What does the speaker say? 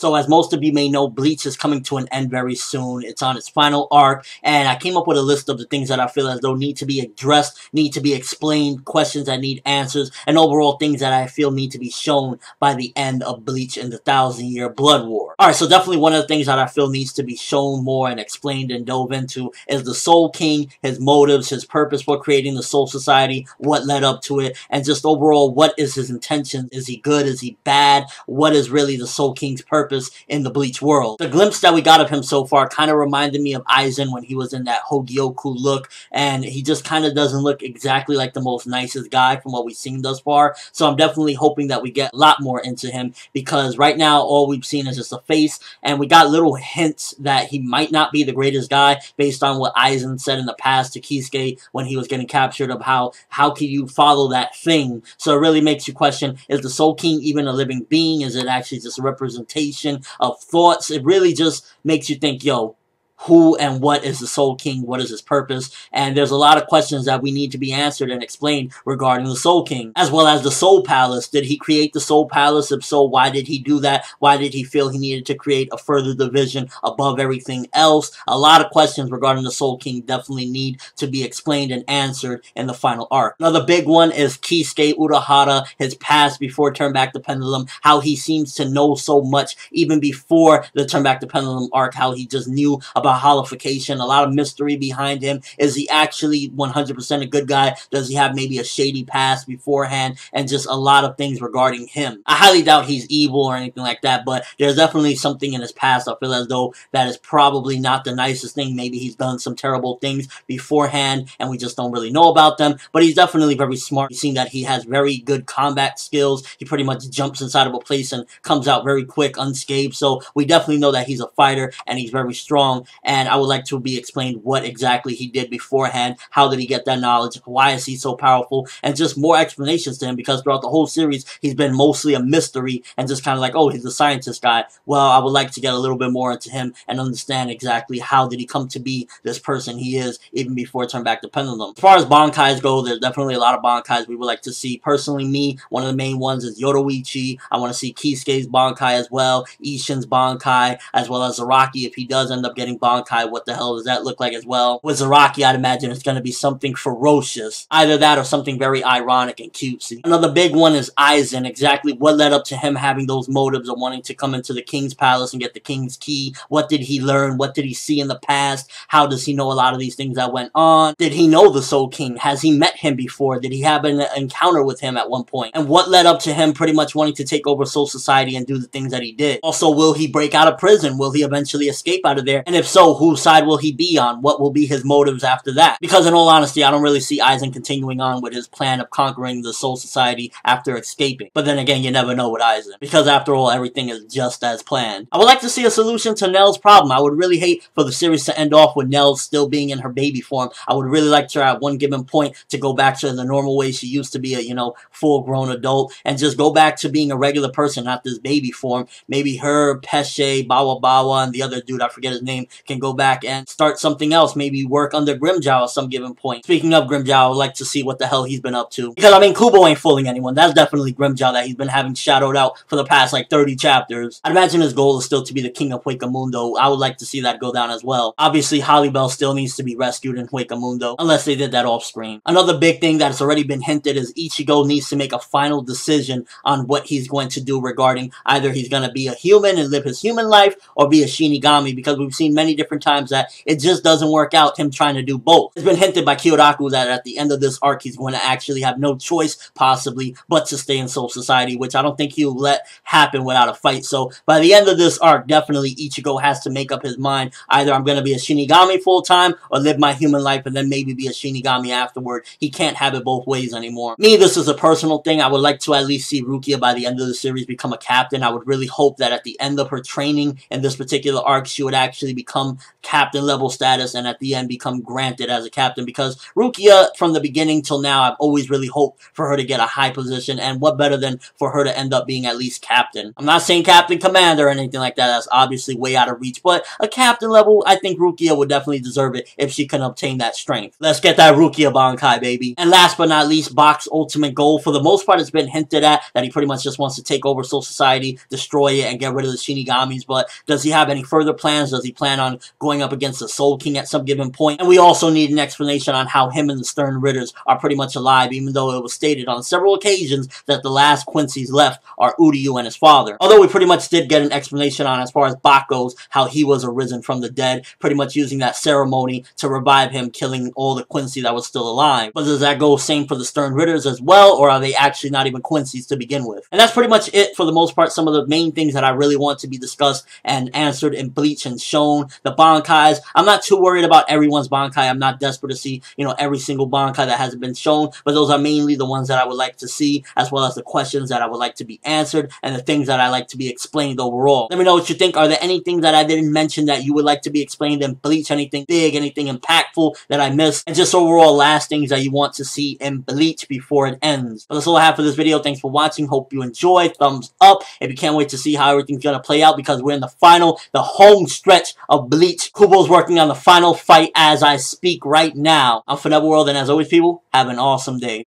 So as most of you may know, Bleach is coming to an end very soon. It's on its final arc, and I came up with a list of the things that I feel as though need to be addressed, need to be explained, questions that need answers, and overall things that I feel need to be shown by the end of Bleach in the 1,000-Year Blood War. Alright, so definitely one of the things that I feel needs to be shown more and explained and dove into is the Soul King, his motives, his purpose for creating the Soul Society, what led up to it, and just overall, what is his intention? Is he good? Is he bad? What is really the Soul King's purpose in the Bleach world? The glimpse that we got of him so far kind of reminded me of Aizen when he was in that Hogyoku look, and he just kind of doesn't look exactly like the most nicest guy from what we've seen thus far, so I'm definitely hoping that we get a lot more into him, because right now all we've seen is just a face, and we got little hints that he might not be the greatest guy based on what Aizen said in the past to Kisuke when he was getting captured, of how can you follow that thing? So it really makes you question, is the Soul King even a living being? Is it actually just a representation of thoughts? It really just makes you think, yo, who and what is the Soul King? What is his purpose? And there's a lot of questions that we need to be answered and explained regarding the Soul King, as well as the Soul Palace. Did he create the Soul Palace? If so, why did he do that? Why did he feel he needed to create a further division above everything else? A lot of questions regarding the Soul King definitely need to be explained and answered in the final arc. Another big one is Kisuke Urahara, his past before Turn Back the Pendulum, how he seems to know so much even before the Turn Back the Pendulum arc, how he just knew about holification, a lot of mystery behind him. Is he actually 100% a good guy? Does he have maybe a shady past beforehand? And just a lot of things regarding him. I highly doubt he's evil or anything like that, but there's definitely something in his past I feel as though that is probably not the nicest thing. Maybe he's done some terrible things beforehand and we just don't really know about them, but he's definitely very smart. We've seen that he has very good combat skills. He pretty much jumps inside of a place and comes out very quick, unscathed, so we definitely know that he's a fighter and he's very strong. And I would like to be explained what exactly he did beforehand, how did he get that knowledge, why is he so powerful, and just more explanations to him, because throughout the whole series, he's been mostly a mystery and just kind of like, oh, he's a scientist guy. Well, I would like to get a little bit more into him and understand exactly how did he come to be this person he is, even before Turn Back the Pendulum. As far as Bankais go, there's definitely a lot of Bankais we would like to see. Personally, me, one of the main ones is Yoruichi. I want to see Kisuke's Bankai as well, Ishin's Bankai, as well as Zaraki if he does end up getting Bankai. What the hell does that look like as well? With Zaraki, I'd imagine it's going to be something ferocious. Either that or something very ironic and cutesy. Another big one is Aizen. Exactly what led up to him having those motives of wanting to come into the King's Palace and get the King's Key. What did he learn? What did he see in the past? How does he know a lot of these things that went on? Did he know the Soul King? Has he met him before? Did he have an encounter with him at one point? And what led up to him pretty much wanting to take over Soul Society and do the things that he did? Also, will he break out of prison? Will he eventually escape out of there? And if so, whose side will he be on? What will be his motives after that? Because in all honesty, I don't really see Aizen continuing on with his plan of conquering the Soul Society after escaping. But then again, you never know with Aizen, because after all, everything is just as planned. I would like to see a solution to Nell's problem. I would really hate for the series to end off with Nell still being in her baby form. I would really like her at one given point to go back to the normal way she used to be, a, full-grown adult, and just go back to being a regular person, not this baby form. Maybe her, Pesce, Bawa Bawa, and the other dude, I forget his name, can go back and start something else. Maybe work under Grimmjow at some given point. Speaking of Grimmjow, I would like to see what the hell he's been up to. Because, I mean, Kubo ain't fooling anyone. That's definitely Grimmjow that he's been having shadowed out for the past, 30 chapters. I'd imagine his goal is still to be the king of Huecamundo. I would like to see that go down as well. Obviously, Hollybell still needs to be rescued in Huecamundo, unless they did that off-screen. Another big thing that's already been hinted is Ichigo needs to make a final decision on what he's going to do regarding either he's going to be a human and live his human life or be a Shinigami, because we've seen many different times that it just doesn't work out him trying to do both. It's been hinted by Kyoraku that at the end of this arc he's going to actually have no choice possibly but to stay in Soul Society, which I don't think he'll let happen without a fight. So by the end of this arc, definitely Ichigo has to make up his mind. Either I'm going to be a Shinigami full time or live my human life and then maybe be a Shinigami afterward. He can't have it both ways anymore. Me, this is a personal thing. I would like to at least see Rukia by the end of the series become a captain. I would really hope that at the end of her training in this particular arc, she would actually become some captain level status and at the end become granted as a captain, because Rukia from the beginning till now I've always really hoped for her to get a high position, and what better than for her to end up being at least captain. I'm not saying captain commander or anything like that, that's obviously way out of reach, but a captain level, I think Rukia would definitely deserve it if she can obtain that strength. Let's get that Rukia Bankai, baby. And last but not least, Bak's ultimate goal, for the most part it's been hinted at that he pretty much just wants to take over Soul Society, destroy it, and get rid of the Shinigamis, but does he have any further plans? Does he plan on going up against the Soul King at some given point? And we also need an explanation on how him and the Stern Ritters are pretty much alive, even though it was stated on several occasions that the last Quincy's left are Uryu and his father. Although we pretty much did get an explanation on, as far as Bak goes, how he was arisen from the dead, pretty much using that ceremony to revive him, killing all the Quincy that was still alive. But does that go same for the Stern Ritters as well, or are they actually not even Quincy's to begin with? And that's pretty much it for the most part. Some of the main things that I really want to be discussed and answered in Bleach and shown. The Bankais, I'm not too worried about everyone's Bankai. I'm not desperate to see, every single Bankai that hasn't been shown, but those are mainly the ones that I would like to see, as well as the questions that I would like to be answered, and the things that I like to be explained overall. Let me know what you think. Are there anything that I didn't mention that you would like to be explained in Bleach? Anything big, anything impactful that I missed? And just overall last things that you want to see in Bleach before it ends. But that's all I have for this video. Thanks for watching. Hope you enjoyed. Thumbs up if you can't wait to see how everything's gonna play out, because we're in the home stretch of Bleach. Kubo's working on the final fight as I speak right now. I'm ForneverWorld, and as always, people, have an awesome day.